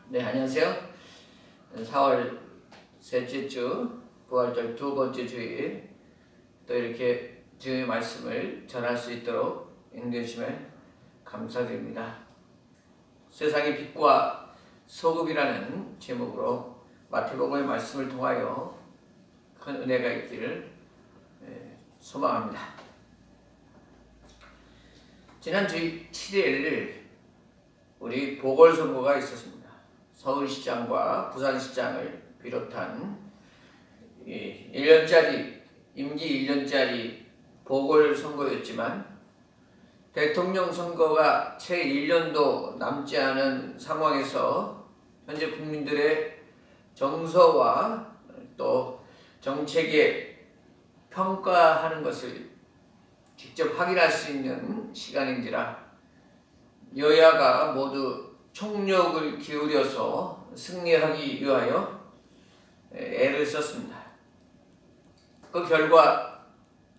네, 안녕하세요. 4월 셋째 주, 부활절 두 번째 주일, 또 이렇게 주의 말씀을 전할 수 있도록 인도해 주시면 감사드립니다. 세상의 빛과 소금이라는 제목으로 마태복음의 말씀을 통하여 큰 은혜가 있기를 소망합니다. 지난 주 7일 우리 보궐선거가 있었습니다. 서울시장과 부산시장을 비롯한 1년짜리 임기 1년짜리 보궐선거였지만 대통령 선거가 채 1년도 남지 않은 상황에서 현재 국민들의 정서와 또 정책에 평가하는 것을 직접 확인할 수 있는 시간인지라 여야가 모두 총력을 기울여서 승리하기 위하여 애를 썼습니다. 그 결과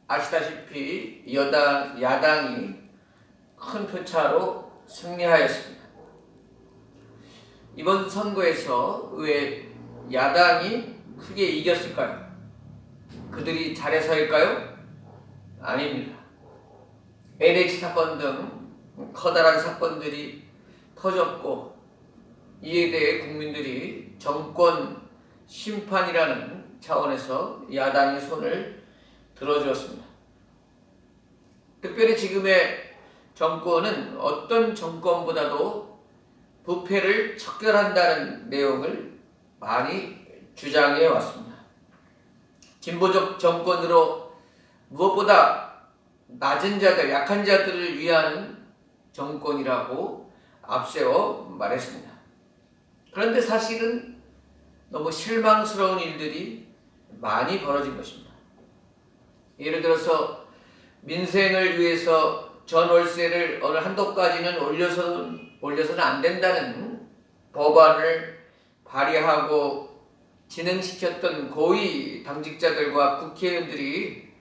아시다시피 야당이 큰 표차로 승리하였습니다. 이번 선거에서 왜 야당이 크게 이겼을까요? 그들이 잘해서일까요? 아닙니다. NH 사건 등 커다란 사건들이 터졌고 이에 대해 국민들이 정권 심판이라는 차원에서 야당의 손을 들어주었습니다. 특별히 지금의 정권은 어떤 정권보다도 부패를 척결한다는 내용을 많이 주장해 왔습니다. 진보적 정권으로 무엇보다 낮은 자들, 약한 자들을 위한 정권이라고 앞세워 말했습니다. 그런데 사실은 너무 실망스러운 일들이 많이 벌어진 것입니다. 예를 들어서 민생을 위해서 전월세를 어느 한도까지는 올려서는 안 된다는 법안을 발의하고 진행시켰던 고위 당직자들과 국회의원들이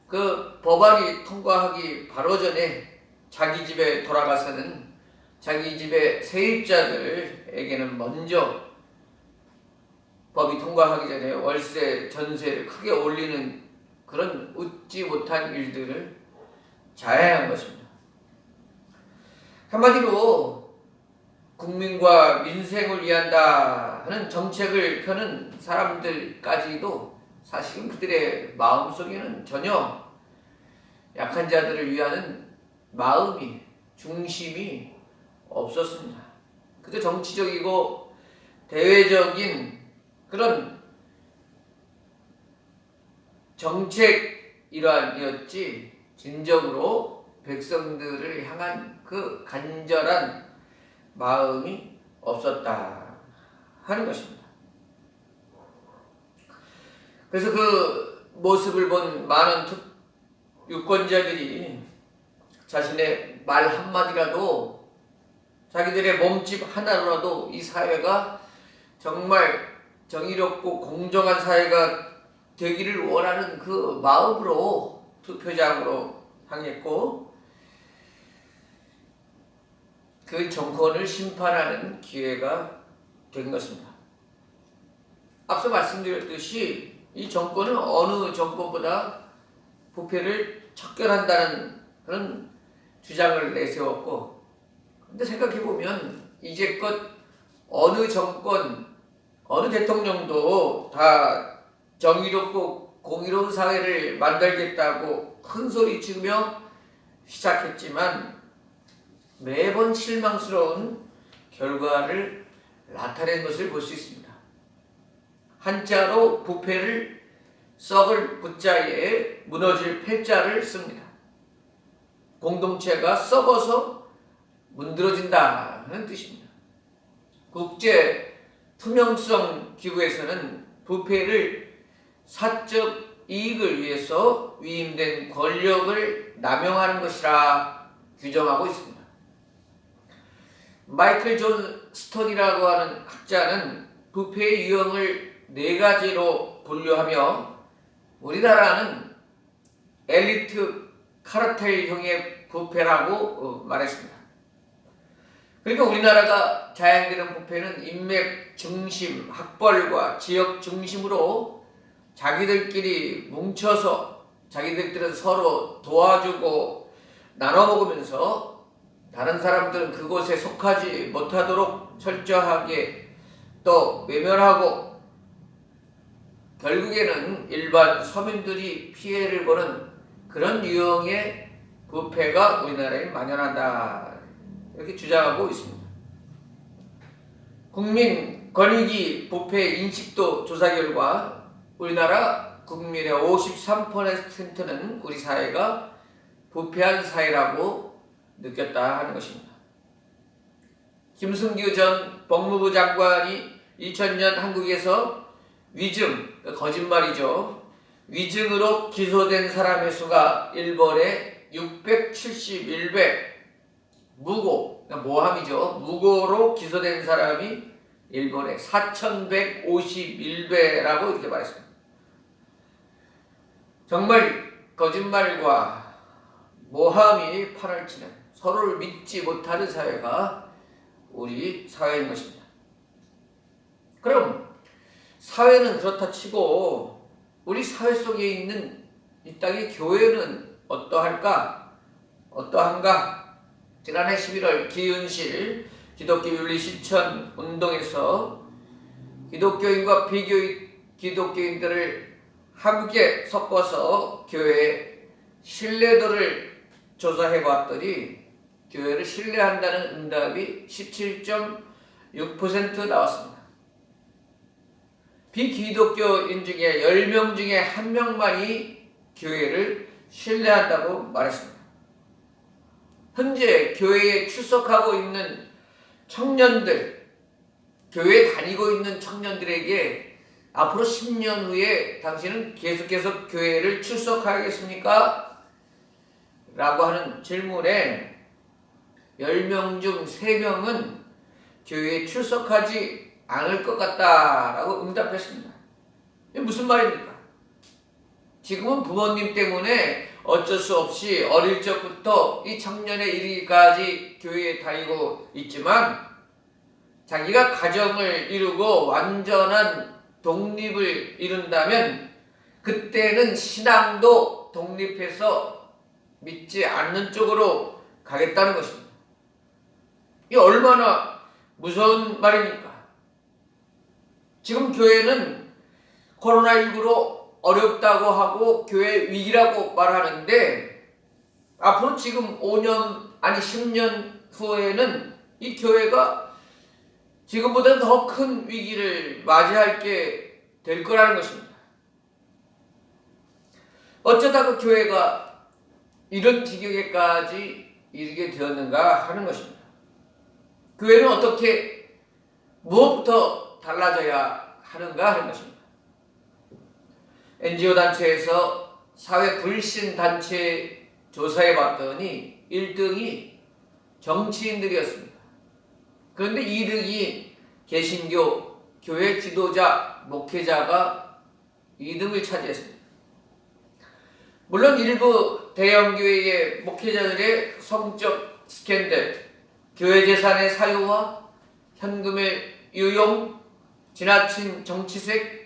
그 법안이 통과하기 바로 전에 자기 집에 돌아가서는 자기 집의 세입자들에게는 먼저 법이 통과하기 전에 월세, 전세를 크게 올리는 그런 웃지 못한 일들을 자행한 것입니다. 한마디로 국민과 민생을 위한다 하는 정책을 펴는 사람들까지도 사실은 그들의 마음속에는 전혀 약한 자들을 위하는 마음이, 중심이 없었습니다. 그저 정치적이고 대외적인 그런 정책 일환이었지 진정으로 백성들을 향한 그 간절한 마음이 없었다 하는 것입니다. 그래서 그 모습을 본 많은 유권자들이 자신의 말 한마디라도 자기들의 몸집 하나로라도 이 사회가 정말 정의롭고 공정한 사회가 되기를 원하는 그 마음으로 투표장으로 향했고 그 정권을 심판하는 기회가 된 것입니다. 앞서 말씀드렸듯이 이 정권은 어느 정권보다 부패를 척결한다는 그런 주장을 내세웠고, 근데 생각해보면 이제껏 어느 정권, 어느 대통령도 다 정의롭고 공의로운 사회를 만들겠다고 큰 소리 치며 시작했지만 매번 실망스러운 결과를 나타낸 것을 볼 수 있습니다. 한자로 부패를 썩을 부자에 무너질 패자를 씁니다. 공동체가 썩어서 문드러진다는 뜻입니다. 국제 투명성 기구에서는 부패를 사적 이익을 위해서 위임된 권력을 남용하는 것이라 규정하고 있습니다. 마이클 존 스턴이라고 하는 학자는 부패의 유형을 4가지로 분류하며 우리나라는 엘리트 카르텔형의 부패라고 말했습니다. 그러니까 우리나라가 자행되는 부패는 인맥 중심, 학벌과 지역 중심으로 자기들끼리 뭉쳐서 자기들끼리 서로 도와주고 나눠 먹으면서 다른 사람들은 그곳에 속하지 못하도록 철저하게 또 외면하고 결국에는 일반 서민들이 피해를 보는 그런 유형의 부패가 우리나라에 만연한다, 이렇게 주장하고 있습니다. 국민 권익위 부패 인식도 조사 결과 우리나라 국민의 53%는 우리 사회가 부패한 사회라고 느꼈다 하는 것입니다. 김승규 전 법무부 장관이 2000년 한국에서 위증, 거짓말이죠, 위증으로 기소된 사람의 수가 일본의 671배, 무고, 모함이죠, 무고로 기소된 사람이 일본의 4151배라고 이렇게 말했습니다. 정말 거짓말과 모함이 판을 치는, 서로를 믿지 못하는 사회가 우리 사회인 것입니다. 그럼 사회는 그렇다 치고 우리 사회 속에 있는 이 땅의 교회는 어떠한가? 지난해 11월 기윤실 기독교 윤리 실천 운동에서 기독교인과 비기독교인들을 함께 섞어서 교회의 신뢰도를 조사해 봤더니 교회를 신뢰한다는 응답이 17.6% 나왔습니다. 비기독교인 중에 10명 중에 1명만이 교회를 신뢰한다고 말했습니다. 현재 교회에 출석하고 있는 청년들, 교회에 다니고 있는 청년들에게 앞으로 10년 후에 당신은 계속해서 교회를 출석하겠습니까? 라고 하는 질문에 10명 중 3명은 교회에 출석하지 않을 것 같다라고 응답했습니다. 이게 무슨 말입니까? 지금은 부모님 때문에 어쩔 수 없이 어릴 적부터 이 청년에 이르기까지 교회에 다니고 있지만 자기가 가정을 이루고 완전한 독립을 이룬다면 그때는 신앙도 독립해서 믿지 않는 쪽으로 가겠다는 것입니다. 이게 얼마나 무서운 말입니까? 지금 교회는 코로나19로 어렵다고 하고 교회 위기라고 말하는데 앞으로 지금 5년 아니 10년 후에는 이 교회가 지금보다 더 큰 위기를 맞이하게 될 거라는 것입니다. 어쩌다 그 교회가 이런 지경에까지 이르게 되었는가 하는 것입니다. 교회는 어떻게 무엇부터 달라져야 하는가 하는 것입니다. NGO 단체에서 사회 불신 단체 조사해 봤더니 1등이 정치인들이었습니다. 그런데 2등이 개신교, 교회 지도자, 목회자가 2등을 차지했습니다. 물론 일부 대형교회의 목회자들의 성적 스캔들, 교회 재산의 사유와 현금의 유용, 지나친 정치색,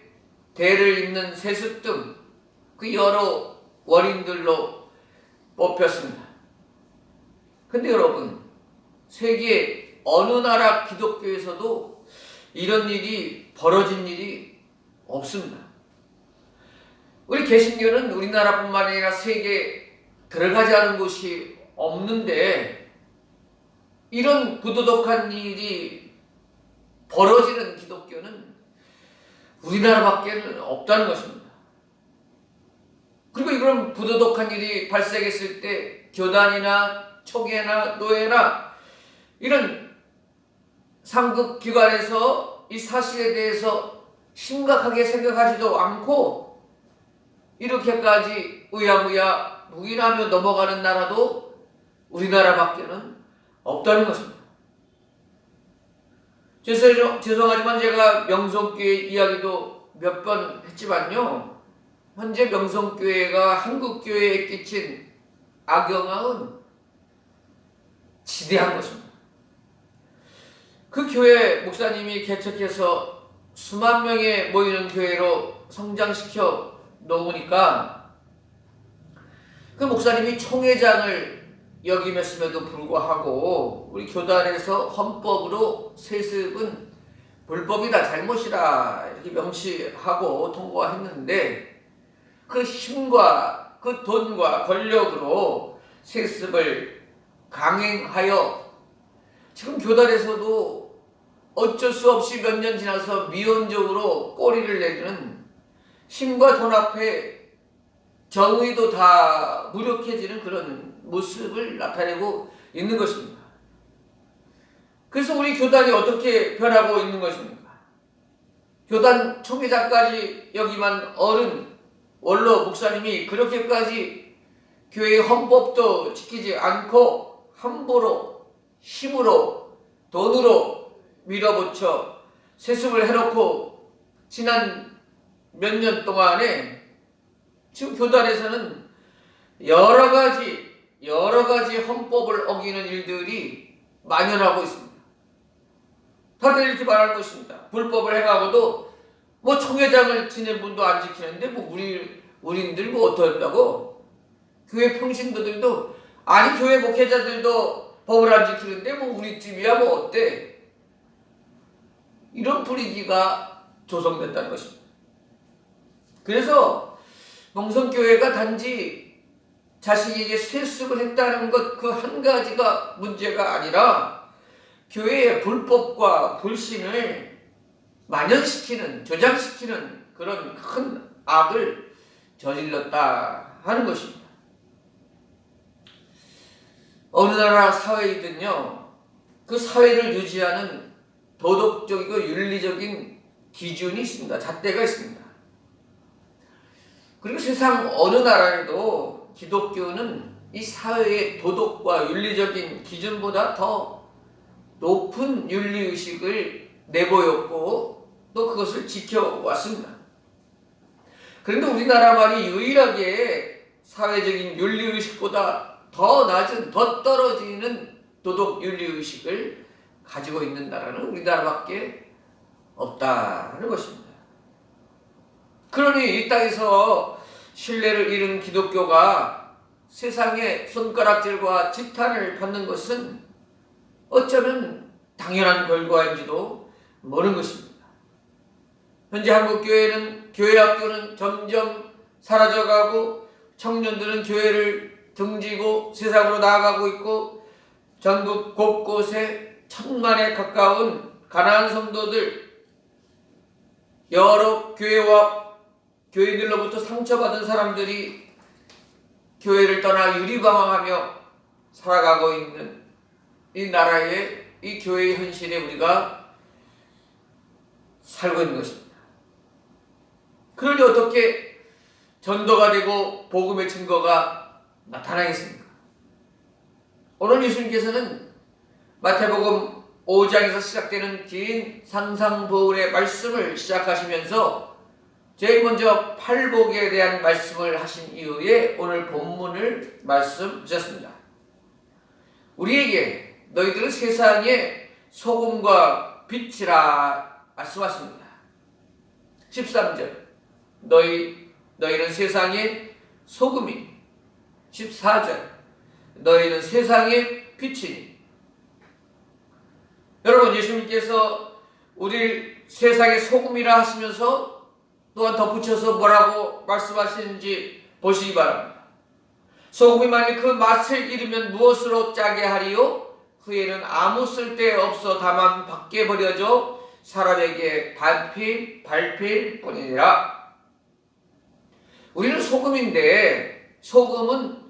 대를 잇는 세습 등 그 여러 원인들로 뽑혔습니다. 근데 여러분, 세계 어느 나라 기독교에서도 이런 일이 벌어진 일이 없습니다. 우리 개신교는 우리나라뿐만 아니라 세계에 들어가지 않은 곳이 없는데 이런 부도덕한 일이 벌어지는 기독교는 우리나라밖에는 없다는 것입니다. 그리고 이런 부도덕한 일이 발생했을 때 교단이나 총회나 노회나 이런 상급기관에서 이 사실에 대해서 심각하게 생각하지도 않고 이렇게까지 우야무야 묵인하며 넘어가는 나라도 우리나라밖에는 없다는 것입니다. 죄송하지만 제가 명성교회 이야기도 몇 번 했지만요, 현재 명성교회가 한국교회에 끼친 악영향은 지대한 것입니다. 그 교회 목사님이 개척해서 수만 명에 모이는 교회로 성장시켜 놓으니까 그 목사님이 총회장을 역임했음에도 불구하고 우리 교단에서 헌법으로 세습은 불법이다, 잘못이다 이렇게 명시하고 통과했는데 그 힘과 그 돈과 권력으로 세습을 강행하여 지금 교단에서도 어쩔 수 없이 몇 년 지나서 미온적으로 꼬리를 내리는 힘과 돈 앞에 정의도 다 무력해지는 그런 모습을 나타내고 있는 것입니다. 그래서 우리 교단이 어떻게 변하고 있는 것입니까? 교단 총회장까지 여기만 어른 원로 목사님이 그렇게까지 교회의 헌법도 지키지 않고 함부로 힘으로 돈으로 밀어붙여 세습을 해놓고 지난 몇 년 동안에 지금 교단에서는 여러 가지 헌법을 어기는 일들이 만연하고 있습니다. 다들 이렇게 말하는 것입니다. 불법을 행하고도 뭐 총회장을 지낸 분도 안 지키는데 뭐 우리들 뭐 어떻다고? 교회 평신도들도 아니 교회 목회자들도 법을 안 지키는데 뭐 우리 집이야 뭐 어때? 이런 분위기가 조성됐다는 것입니다. 그래서 농성교회가 단지 자신에게 세습을 했다는 것 그 한 가지가 문제가 아니라 교회의 불법과 불신을 만연시키는, 조장시키는 그런 큰 악을 저질렀다 하는 것입니다. 어느 나라 사회이든요, 그 사회를 유지하는 도덕적이고 윤리적인 기준이 있습니다. 잣대가 있습니다. 그리고 세상 어느 나라에도 기독교는 이 사회의 도덕과 윤리적인 기준보다 더 높은 윤리의식을 내보였고 또 그것을 지켜왔습니다. 그런데 우리나라만이 유일하게 사회적인 윤리의식보다 더 낮은, 더 떨어지는 도덕 윤리의식을 가지고 있는 나라는 우리나라밖에 없다는 것입니다. 그러니 이 땅에서 신뢰를 잃은 기독교가 세상의 손가락질과 지탄을 받는 것은 어쩌면 당연한 결과인지도 모르는 것입니다. 현재 한국 교회 학교는 점점 사라져가고 청년들은 교회를 등지고 세상으로 나아가고 있고 전국 곳곳에 1000만에 가까운 가난한 성도들, 여러 교회와 교인들로부터 상처받은 사람들이 교회를 떠나 유리방황하며 살아가고 있는 이 나라의 이 교회의 현실에 우리가 살고 있는 것입니다. 그러니 어떻게 전도가 되고 복음의 증거가 나타나겠습니까? 오늘 예수님께서는 마태복음 5장에서 시작되는 긴 상상보울의 말씀을 시작하시면서 제일 먼저 팔복에 대한 말씀을 하신 이후에 오늘 본문을 말씀 주셨습니다. 우리에게 너희들은 세상의 소금과 빛이라 말씀하십니다. 13절 너희는 세상의 소금이, 14절 너희는 세상의 빛이니. 여러분, 예수님께서 우리를 세상의 소금이라 하시면서 또한 덧붙여서 뭐라고 말씀하시는지 보시기 바랍니다. 소금이 만일 그 맛을 잃으면 무엇으로 짜게 하리요? 후에는 아무 쓸데없어 다만 밖에 버려져 사람에게 밟힐 뿐이니라. 우리는 소금인데 소금은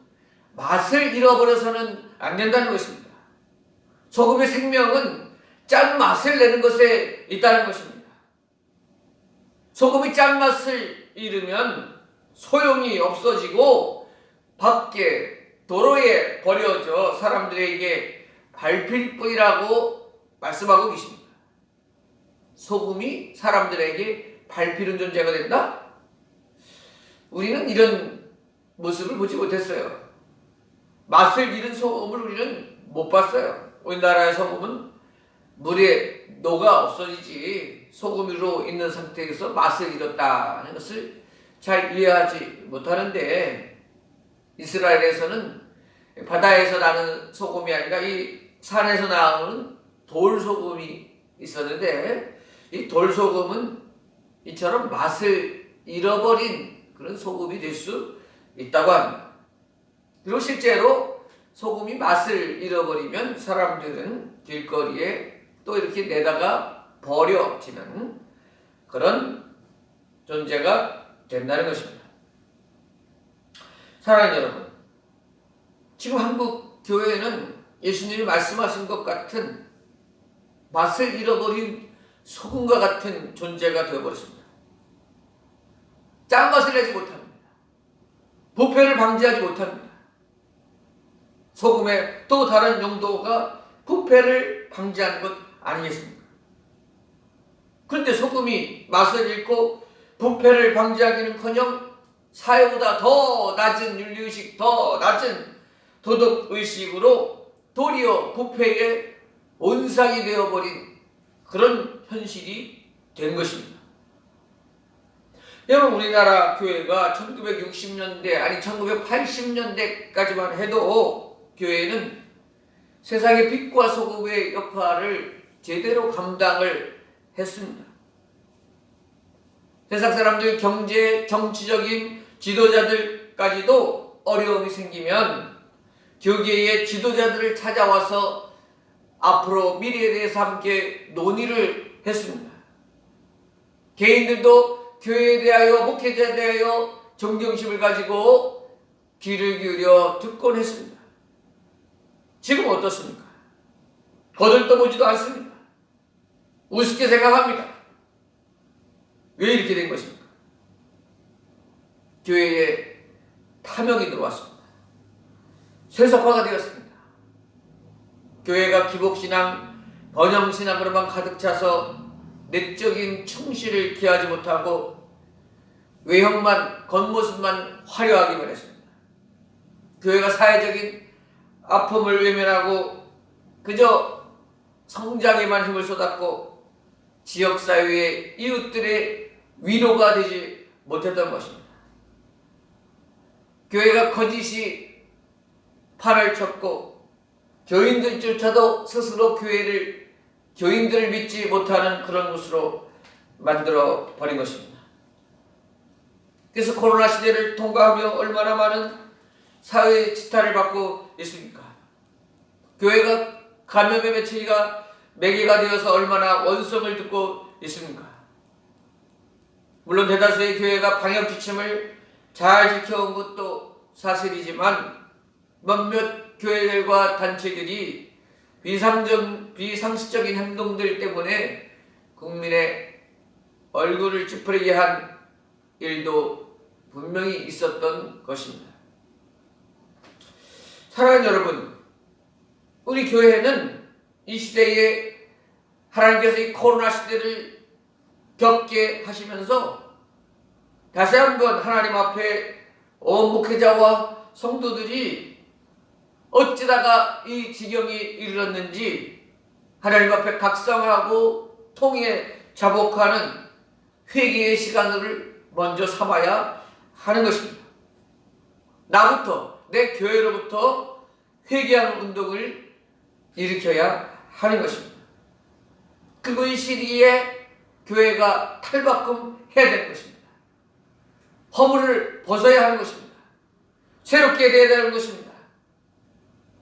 맛을 잃어버려서는 안 된다는 것입니다. 소금의 생명은 짠맛을 내는 것에 있다는 것입니다. 소금이 짠맛을 잃으면 소용이 없어지고 밖에 도로에 버려져 사람들에게 밟힐 뿐이라고 말씀하고 계십니다. 소금이 사람들에게 밟히는 존재가 된다? 우리는 이런 모습을 보지 못했어요. 맛을 잃은 소금을 우리는 못 봤어요. 우리나라의 소금은 물에 녹아 없어지지 소금으로 있는 상태에서 맛을 잃었다는 것을 잘 이해하지 못하는데, 이스라엘에서는 바다에서 나는 소금이 아니라 이 산에서 나오는 돌소금이 있었는데, 이 돌소금은 이처럼 맛을 잃어버린 그런 소금이 될 수 있다고 합니다. 그리고 실제로 소금이 맛을 잃어버리면 사람들은 길거리에 또 이렇게 내다가 버려지는 그런 존재가 된다는 것입니다. 사랑하는 여러분, 지금 한국 교회는 예수님이 말씀하신 것 같은 맛을 잃어버린 소금과 같은 존재가 되어버렸습니다. 짠맛을 내지 못합니다. 부패를 방지하지 못합니다. 소금의 또 다른 용도가 부패를 방지하는 것 아니겠습니까? 그런데 소금이 맛을 잃고 부패를 방지하기는커녕 사회보다 더 낮은 윤리의식, 더 낮은 도덕의식으로 도리어 부패의 온상이 되어버린 그런 현실이 된 것입니다. 여러분, 우리나라 교회가 1960년대 아니 1980년대까지만 해도 교회는 세상의 빛과 소금의 역할을 제대로 감당을 했습니다. 세상 사람들, 경제, 정치적인 지도자들까지도 어려움이 생기면 교계의 지도자들을 찾아와서 앞으로 미래에 대해서 함께 논의를 했습니다. 개인들도 교회에 대하여, 목회자에 대하여 존경심을 가지고 귀를 기울여 듣곤 했습니다. 지금 어떻습니까? 거들떠보지도 않습니다. 우습게 생각합니다. 왜 이렇게 된 것입니까? 교회에 탐욕이 들어왔습니다. 세속화가 되었습니다. 교회가 기복신앙, 번영신앙으로만 가득 차서 내적인 충실을 기하지 못하고 외형만, 겉모습만 화려하기만 했습니다. 교회가 사회적인 아픔을 외면하고 그저 성장에만 힘을 쏟았고 지역사회의 이웃들의 위로가 되지 못했던 것입니다. 교회가 거짓이 판을 쳤고 교인들조차도 스스로 교인들을 믿지 못하는 그런 곳으로 만들어 버린 것입니다. 그래서 코로나 시대를 통과하며 얼마나 많은 사회의 지탄을 받고 있습니까? 교회가 감염의 매개가 되어서 얼마나 원성을 듣고 있습니까? 물론 대다수의 교회가 방역 지침을 잘 지켜온 것도 사실이지만 몇몇 교회들과 단체들이 비상식적인 행동들 때문에 국민의 얼굴을 찌푸리게 한 일도 분명히 있었던 것입니다. 사랑하는 여러분, 우리 교회는 이 시대에 하나님께서 이 코로나 시대를 겪게 하시면서 다시 한번 하나님 앞에 온 목회자와 성도들이 어찌다가 이 지경이 이르렀는지 하나님 앞에 각성하고 통해 자복하는 회개의 시간을 먼저 삼아야 하는 것입니다. 나부터, 내 교회로부터 회개하는 운동을 일으켜야 하는 것입니다. 그리고 이 시기에 교회가 탈바꿈 해야 되는 것입니다. 허물을 벗어야 하는 것입니다. 새롭게 돼야 되는 것입니다.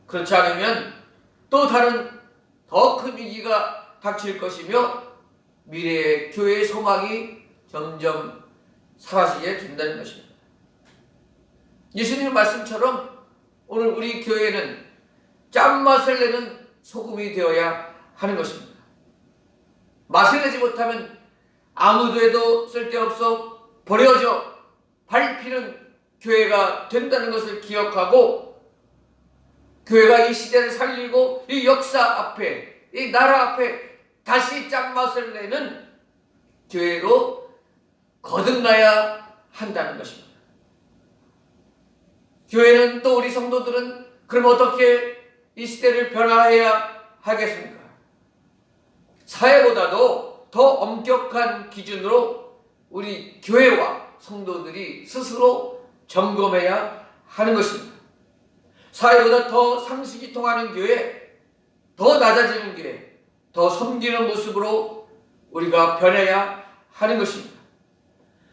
그렇지 않으면 또 다른 더 큰 위기가 닥칠 것이며 미래의 교회의 소망이 점점 사라지게 된다는 것입니다. 예수님의 말씀처럼 오늘 우리 교회는 짠맛을 내는 소금이 되어야 하는 것입니다. 맛을 내지 못하면 아무도 해도 쓸데없어 버려져 밟히는 교회가 된다는 것을 기억하고 교회가 이 시대를 살리고 이 역사 앞에, 이 나라 앞에 다시 짠맛을 내는 교회로 거듭나야 한다는 것입니다. 교회는 또 우리 성도들은 그럼 어떻게 이 시대를 변화해야 하겠습니까? 사회보다도 더 엄격한 기준으로 우리 교회와 성도들이 스스로 점검해야 하는 것입니다. 사회보다 더 상식이 통하는 교회, 더 낮아지는 교회, 더 섬기는 모습으로 우리가 변해야 하는 것입니다.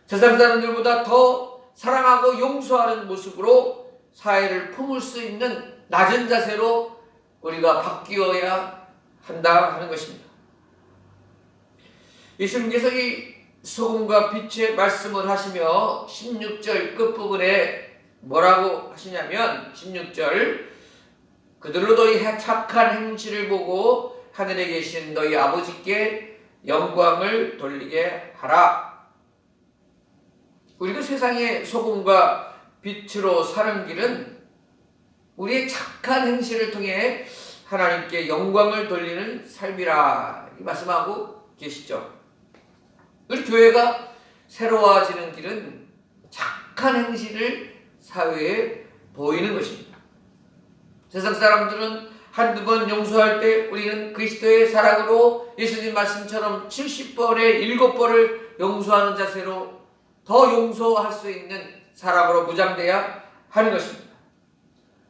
세상 사람들보다 더 사랑하고 용서하는 모습으로 사회를 품을 수 있는 낮은 자세로 우리가 바뀌어야 한다 하는 것입니다. 예수님께서 이 소금과 빛의 말씀을 하시며 16절 끝부분에 뭐라고 하시냐면 16절 그들로 너희 착한 행실을 보고 하늘에 계신 너희 아버지께 영광을 돌리게 하라. 우리가 세상의 소금과 빛으로 사는 길은 우리의 착한 행실을 통해 하나님께 영광을 돌리는 삶이라 말씀하고 계시죠. 우리 교회가 새로워지는 길은 착한 행실을 사회에 보이는 것입니다. 세상 사람들은 한두 번 용서할 때 우리는 그리스도의 사랑으로 예수님 말씀처럼 70번에 7번을 용서하는 자세로 더 용서할 수 있는 사람으로 무장돼야 하는 것입니다.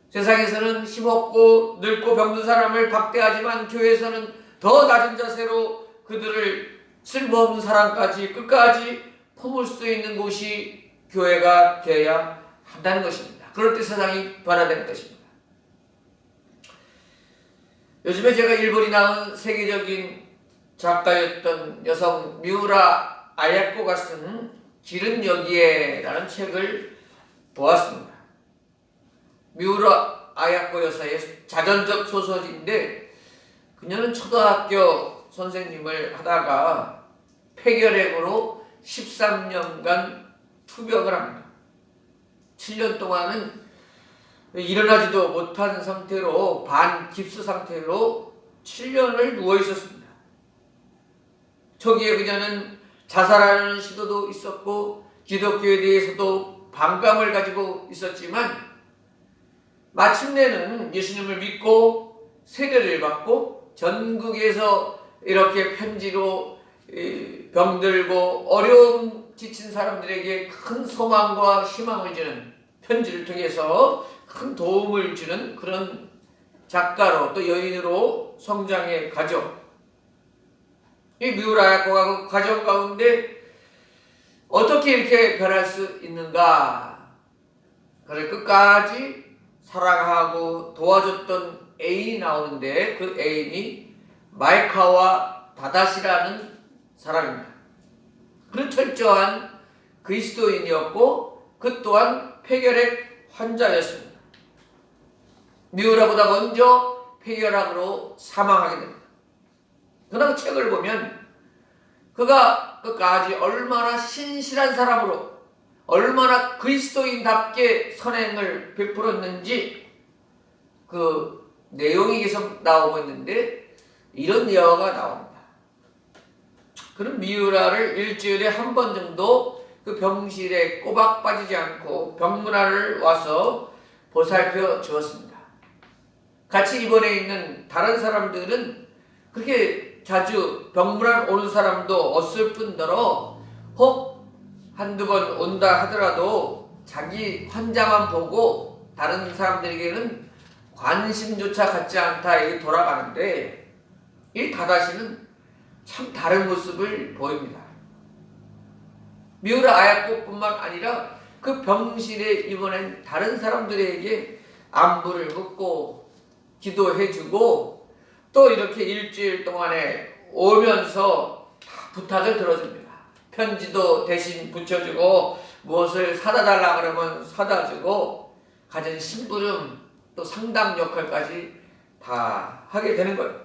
세상에서는 힘없고 늙고 병든 사람을 박대하지만 교회에서는 더 낮은 자세로 그들을 쓸모없는 사람까지 끝까지 품을 수 있는 곳이 교회가 되어야 한다는 것입니다. 그럴 때 세상이 변화되는 것입니다. 요즘에 제가 일본이 낳은 세계적인 작가였던 여성 미우라 아야코가 쓴 길은 여기에라는 책을 보았습니다. 미우라 아야코 여사의 자전적 소설인데 그녀는 초등학교 선생님을 하다가 폐결핵으로 13년간 투병을 합니다. 7년 동안은 일어나지도 못한 상태로 반깁스 상태로 7년을 누워 있었습니다. 초기에 그녀는 자살하는 시도도 있었고 기독교에 대해서도 반감을 가지고 있었지만 마침내는 예수님을 믿고 세례를 받고 전국에서 이렇게 편지로 병들고 어려움 지친 사람들에게 큰 소망과 희망을 주는 편지를 통해서 큰 도움을 주는 그런 작가로 또 여인으로 성장해 가죠. 이 미우라 그 과정 가운데 어떻게 이렇게 변할 수 있는가? 그를 끝까지 사랑하고 도와줬던 애인이 나오는데 그 애인이 마이카와 다다시라는 사람입니다. 그는 철저한 그리스도인이었고 그 또한 폐결핵 환자였습니다. 미우라보다 먼저 폐결핵으로 사망하게 됩니다. 그러나 그 책을 보면 그가 끝까지 얼마나 신실한 사람으로 얼마나 그리스도인답게 선행을 베풀었는지 그 내용이 계속 나오고 있는데 이런 예화가 나옵니다. 그는 미우라를 일주일에 한 번 정도 그 병실에 꼬박 빠지지 않고 병문안을 와서 보살펴 주었습니다. 같이 입원해 있는 다른 사람들은 그렇게 자주 병문안 오는 사람도 없을 뿐더러 혹 한두 번 온다 하더라도 자기 환자만 보고 다른 사람들에게는 관심조차 갖지 않다 이렇게 돌아가는데 이 다다시는 참 다른 모습을 보입니다. 미우라 아야코뿐만 아니라 그 병실에 입원한 다른 사람들에게 안부를 묻고 기도해주고 또 이렇게 일주일 동안에 오면서 부탁을 들어줍니다. 편지도 대신 붙여주고 무엇을 사다 달라 그러면 사다 주고 가진 심부름 또 상담 역할까지 다 하게 되는 거예요.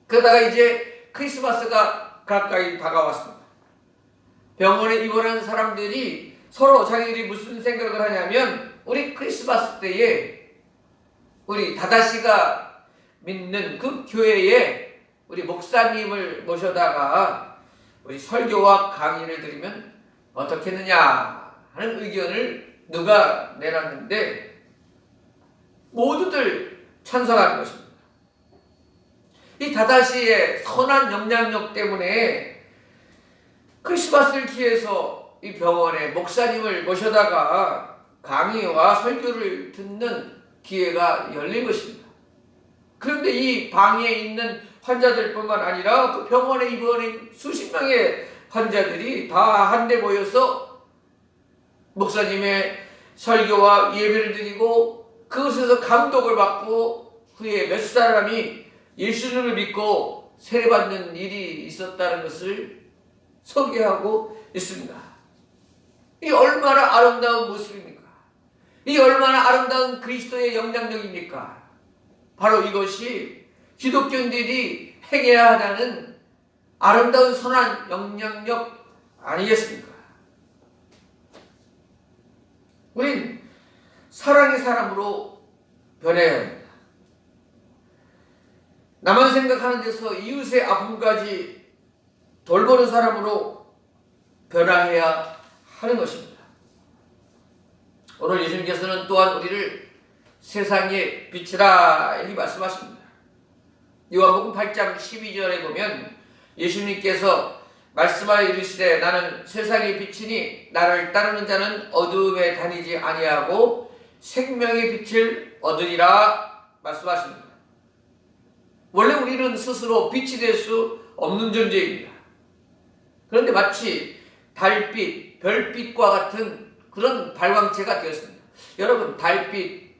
그러다가 이제 크리스마스가 가까이 다가왔습니다. 병원에 입원한 사람들이 서로 자기들이 무슨 생각을 하냐면 우리 크리스마스 때에 우리 다다시가 믿는 그 교회에 우리 목사님을 모셔다가 우리 설교와 강의를 드리면 어떻겠느냐 하는 의견을 누가 내놨는데 모두들 찬성하는 것입니다. 이 다다시의 선한 영향력 때문에 크리스마스를 기해서 이 병원에 목사님을 모셔다가 강의와 설교를 듣는 기회가 열린 것입니다. 그런데 이 방에 있는 환자들뿐만 아니라 그 병원에 입원한 수십 명의 환자들이 다 한데 모여서 목사님의 설교와 예배를 드리고 그것에서 감동을 받고 후에 몇 사람이 예수님을 믿고 세례받는 일이 있었다는 것을 소개하고 있습니다. 이 얼마나 아름다운 모습입니까? 이 얼마나 아름다운 그리스도의 영향력입니까? 바로 이것이 기독교인들이 행해야 하는 아름다운 선한 영향력 아니겠습니까? 우린 사랑의 사람으로 변해야 합니다. 나만 생각하는 데서 이웃의 아픔까지 돌보는 사람으로 변화해야 하는 것입니다. 오늘 예수님께서는 또한 우리를 세상의 빛이라 이렇게 말씀하십니다. 요한복음 8장 12절에 보면 예수님께서 말씀하여 이르시되 나는 세상의 빛이니 나를 따르는 자는 어두움에 다니지 아니하고 생명의 빛을 얻으리라 말씀하십니다. 원래 우리는 스스로 빛이 될 수 없는 존재입니다. 그런데 마치 달빛, 별빛과 같은 그런 발광체가 되었습니다. 여러분, 달빛,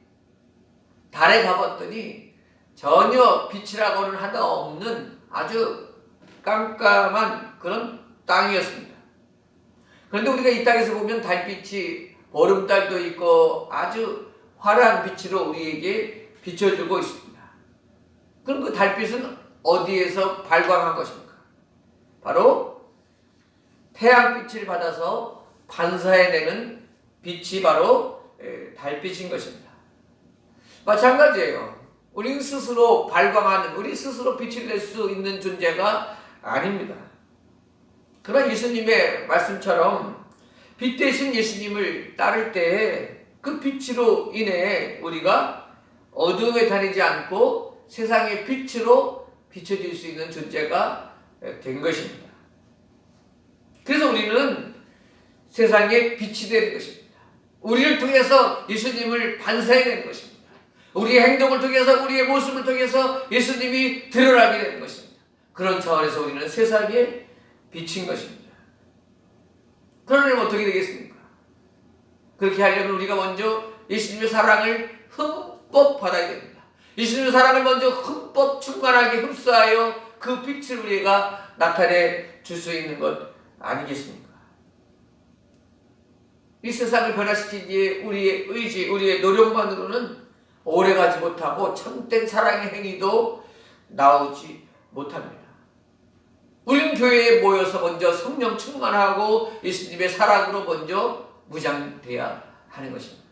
달에 가봤더니 전혀 빛이라고는 하나 없는 아주 깜깜한 그런 땅이었습니다. 그런데 우리가 이 땅에서 보면 달빛이 보름달도 있고 아주 화려한 빛으로 우리에게 비춰주고 있습니다. 그럼 그 달빛은 어디에서 발광한 것입니까? 바로 태양빛을 받아서 반사해내는 빛이 바로 달빛인 것입니다. 마찬가지예요. 우리 스스로 발광하는, 우리 스스로 빛을 낼 수 있는 존재가 아닙니다. 그러나 예수님의 말씀처럼 빛 대신 예수님을 따를 때에 그 빛으로 인해 우리가 어둠에 다니지 않고 세상의 빛으로 비춰질 수 있는 존재가 된 것입니다. 그래서 우리는 세상의 빛이 되는 것입니다. 우리를 통해서 예수님을 반사해내는 것입니다. 우리의 행동을 통해서, 우리의 모습을 통해서 예수님이 드러나게 되는 것입니다. 그런 차원에서 우리는 세상의 빛인 것입니다. 그러면 어떻게 되겠습니까? 그렇게 하려면 우리가 먼저 예수님의 사랑을 흠뻑 받아야 됩니다. 예수님의 사랑을 먼저 흠뻑 충만하게 흡수하여 그 빛을 우리가 나타내 줄 수 있는 것 아니겠습니까? 이 세상을 변화시키기에 우리의 의지, 우리의 노력만으로는 오래가지 못하고 참된 사랑의 행위도 나오지 못합니다. 우리는 교회에 모여서 먼저 성령 충만하고 예수님의 사랑으로 먼저 무장돼야 하는 것입니다.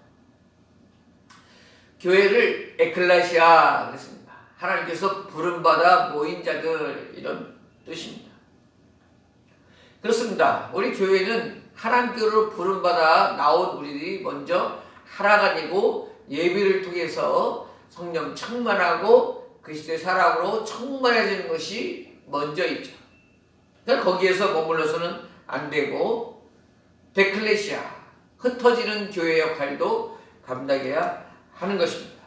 교회를 에클레시아 그랬습니다. 하나님께서 부름받아 모인 자들, 이런 뜻입니다. 그렇습니다. 우리 교회는 하나님께로 부름받아 나온 우리들이 먼저 하나가 되고 예배를 통해서 성령 충만하고 그리스도의 사랑으로 충만해지는 것이 먼저 있죠. 그러니까 거기에서 머물러서는 안 되고 데클레시아, 흩어지는 교회 역할도 감당해야 하는 것입니다.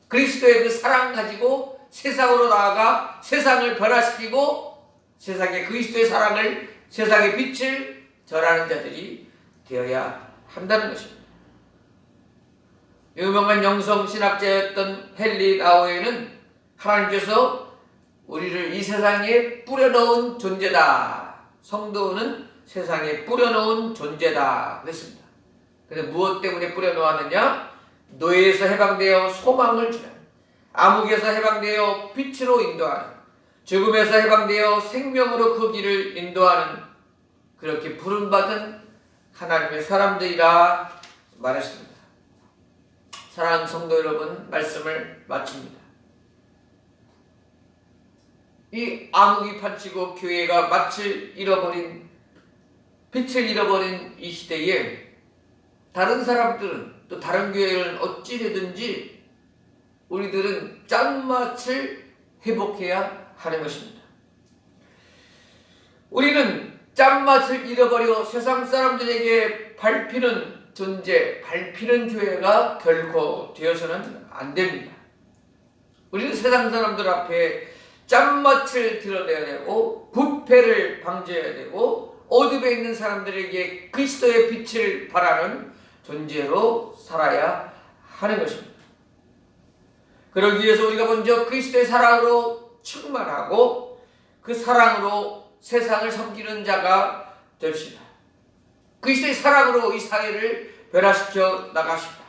그리스도의 그 사랑 가지고 세상으로 나아가 세상을 변화시키고 세상에 그리스도의 사랑을, 세상의 빛을 전하는 자들이 되어야 한다는 것입니다. 유명한 영성신학자였던 헨리 나우에는 하나님께서 우리를 이 세상에 뿌려놓은 존재다. 성도는 세상에 뿌려놓은 존재다. 그랬습니다. 그런데 무엇 때문에 뿌려놓았느냐? 노예에서 해방되어 소망을 주는, 암흑에서 해방되어 빛으로 인도하는, 죽음에서 해방되어 생명으로 그 길을 인도하는 그렇게 부름받은 하나님의 사람들이라 말했습니다. 사랑하는 성도 여러분, 말씀을 마칩니다. 이 암흑이 판치고 교회가 빛을 잃어버린 이 시대에 다른 사람들은, 또 다른 교회는 어찌되든지 우리들은 짠맛을 회복해야 하는 것입니다. 우리는 짠맛을 잃어버려 세상 사람들에게 밟히는 존재, 밟히는 교회가 결코 되어서는 안 됩니다. 우리는 세상 사람들 앞에 짠맛을 드러내야 되고 부패를 방지해야 되고 어둠에 있는 사람들에게 그리스도의 빛을 발하는 존재로 살아야 하는 것입니다. 그러기 위해서 우리가 먼저 그리스도의 사랑으로 충만하고 그 사랑으로 세상을 섬기는 자가 됩시다. 그리스도의 사랑으로 이 사회를 변화시켜 나가십니다.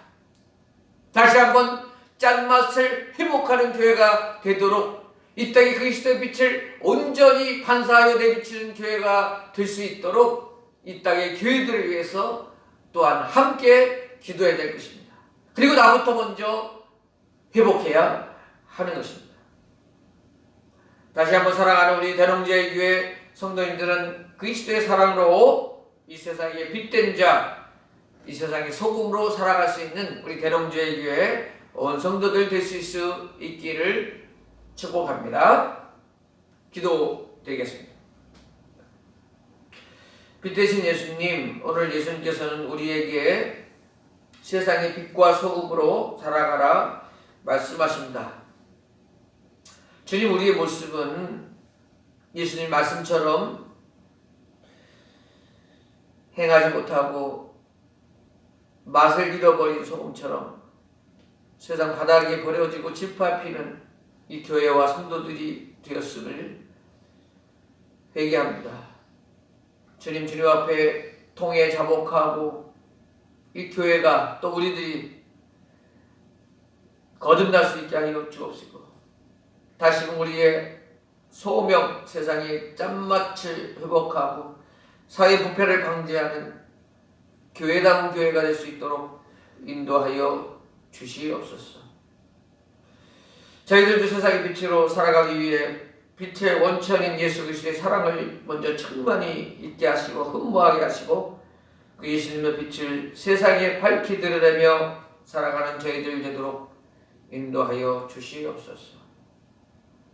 다시 한번 짠맛을 회복하는 교회가 되도록 이 땅에 그리스도의 빛을 온전히 반사하여 내비치는 교회가 될 수 있도록 이 땅의 교회들을 위해서 또한 함께 기도해야 될 것입니다. 그리고 나부터 먼저 회복해야 하는 것입니다. 다시 한번 사랑하는 우리 대농제의 교회 성도님들은 그리스도의 사랑으로 이 세상의 빛된 자, 이 세상의 소금으로 살아갈 수 있는 우리 대농제의 교회 온 성도들 될 수 있기를 축복합니다. 기도드리겠습니다. 빛 되신 예수님, 오늘 예수님께서는 우리에게 세상의 빛과 소금으로 살아가라 말씀하십니다. 주님, 우리의 모습은 예수님 말씀처럼 행하지 못하고 맛을 잃어버린 소금처럼 세상 바닥에 버려지고 짓밟히는 이 교회와 성도들이 되었음을 회개합니다. 주님, 주님 앞에 통해 자복하고 이 교회가 또 우리들이 거듭날 수 있게 하여 주옵시고 다시금 우리의 소명 세상의 짠맛을 회복하고 사회 부패를 방지하는 교회다운 교회가 될 수 있도록 인도하여 주시옵소서. 저희들도 세상의 빛으로 살아가기 위해 빛의 원천인 예수 그리스도의 사랑을 먼저 충만히 있게 하시고 흠모하게 하시고 그 예수님의 빛을 세상에 밝히 드러내며 살아가는 저희들 되도록 인도하여 주시옵소서.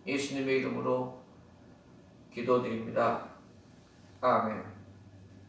예수님의 이름으로 기도드립니다. 아멘.